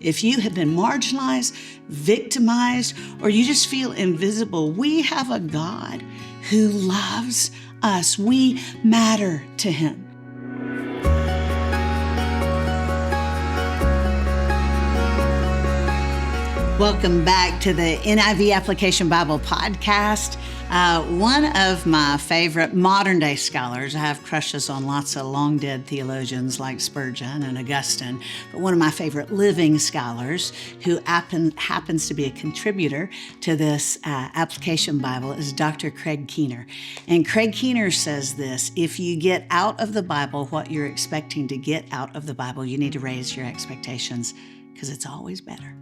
If you have been marginalized, victimized, or you just feel invisible, we have a God who loves us. We matter to Him. Welcome back to the NIV Application Bible Podcast. One of my favorite modern day scholars, I have crushes on lots of long dead theologians like Spurgeon and Augustine, but one of my favorite living scholars who happens to be a contributor to this application Bible is Dr. Craig Keener. And Craig Keener says this: if you get out of the Bible what you're expecting to get out of the Bible, you need to raise your expectations because it's always better.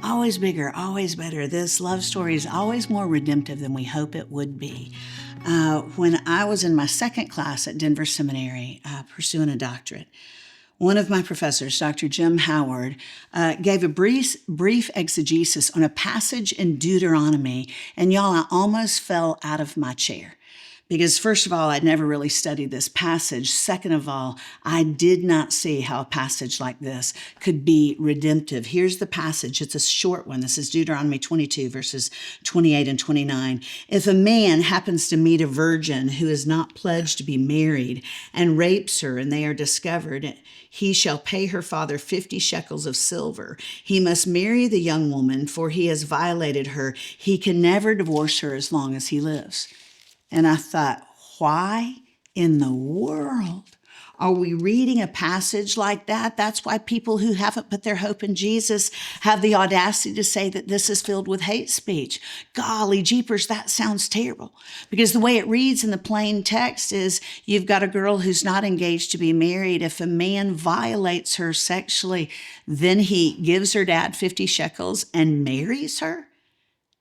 Always bigger, always better. This love story is always more redemptive than we hope it would be. When I was in my second class at Denver Seminary, pursuing a doctorate, one of my professors, Dr. Jim Howard, gave a brief exegesis on a passage in Deuteronomy, and y'all, I almost fell out of my chair. Because first of all, I'd never really studied this passage. Second of all, I did not see how a passage like this could be redemptive. Here's the passage. It's a short one. This is Deuteronomy 22, verses 28 and 29. If a man happens to meet a virgin who is not pledged to be married and rapes her and they are discovered, he shall pay her father 50 shekels of silver. He must marry the young woman, for he has violated her. He can never divorce her as long as he lives. And I thought, why in the world are we reading a passage like that? That's why people who haven't put their hope in Jesus have the audacity to say that this is filled with hate speech. Golly jeepers, that sounds terrible. Because the way it reads in the plain text is you've got a girl who's not engaged to be married. If a man violates her sexually, then he gives her dad 50 shekels and marries her.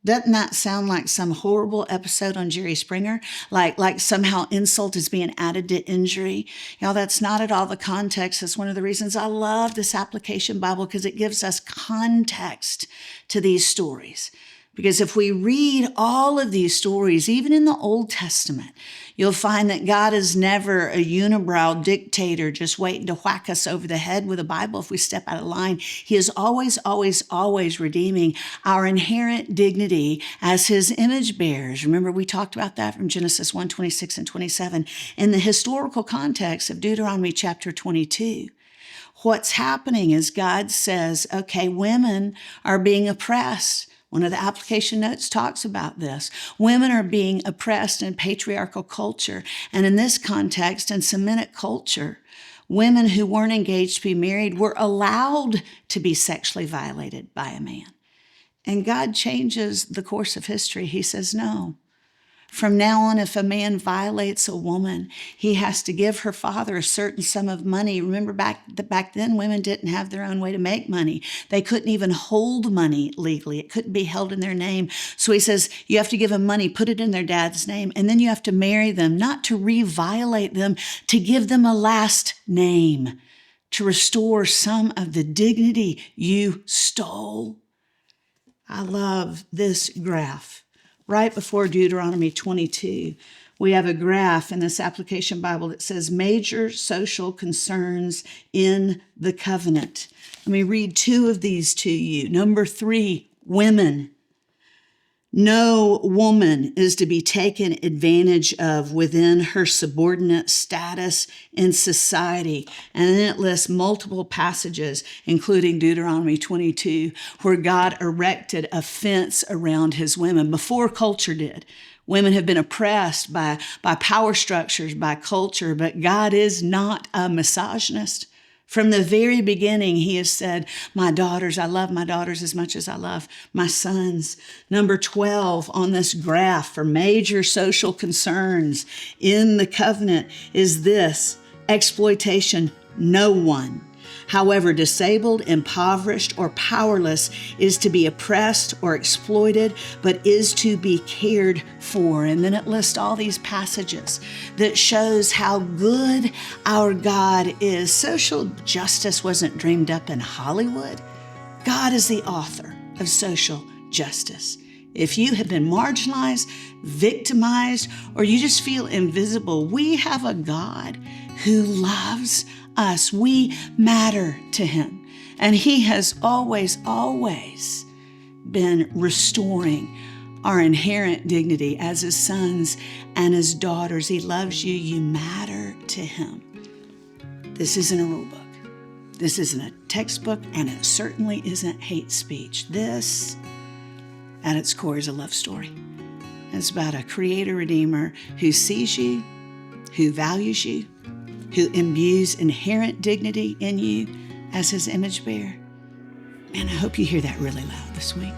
Doesn't that sound like some horrible episode on Jerry Springer? Like somehow insult is being added to injury? Y'all, that's not at all the context. That's one of the reasons I love this application Bible, because it gives us context to these stories. Because if we read all of these stories, even in the Old Testament, you'll find that God is never a unibrow dictator just waiting to whack us over the head with a Bible if we step out of line. He is always, always, always redeeming our inherent dignity as His image bearers. Remember, we talked about that from Genesis 1, 26 and 27 in the historical context of Deuteronomy chapter 22. What's happening is God says, okay, women are being oppressed. One of the application notes talks about this. Women are being oppressed in patriarchal culture. And in this context, in Semitic culture, women who weren't engaged to be married were allowed to be sexually violated by a man. And God changes the course of history. He says, no. From now on, if a man violates a woman, he has to give her father a certain sum of money. Remember, back then, women didn't have their own way to make money. They couldn't even hold money legally. It couldn't be held in their name. So he says, you have to give them money, put it in their dad's name, and then you have to marry them, not to re-violate them, to give them a last name, to restore some of the dignity you stole. I love this graph. Right before Deuteronomy 22, we have a graph in this application Bible that says major social concerns in the covenant. Let me read two of these to you. Number 3, women. No woman is to be taken advantage of within her subordinate status in society. And then it lists multiple passages, including Deuteronomy 22, where God erected a fence around His women before culture did. Women have been oppressed by power structures, by culture, but God is not a misogynist. From the very beginning, He has said, my daughters, I love my daughters as much as I love my sons. Number 12 on this graph for major social concerns in the covenant is this: exploitation. No one, however disabled, impoverished, or powerless, is to be oppressed or exploited, but is to be cared for. And then it lists all these passages that shows how good our God is. Social justice wasn't dreamed up in Hollywood. God is the author of social justice. If you have been marginalized, victimized, or you just feel invisible, we have a God who loves us. We matter to Him. And He has always, always been restoring our inherent dignity as His sons and His daughters. He loves you. You matter to Him. This isn't a rule book. This isn't a textbook, and it certainly isn't hate speech. This, at its core, is a love story. It's about a creator redeemer who sees you, who values you, who imbues inherent dignity in you as His image bearer. And I hope you hear that really loud this week.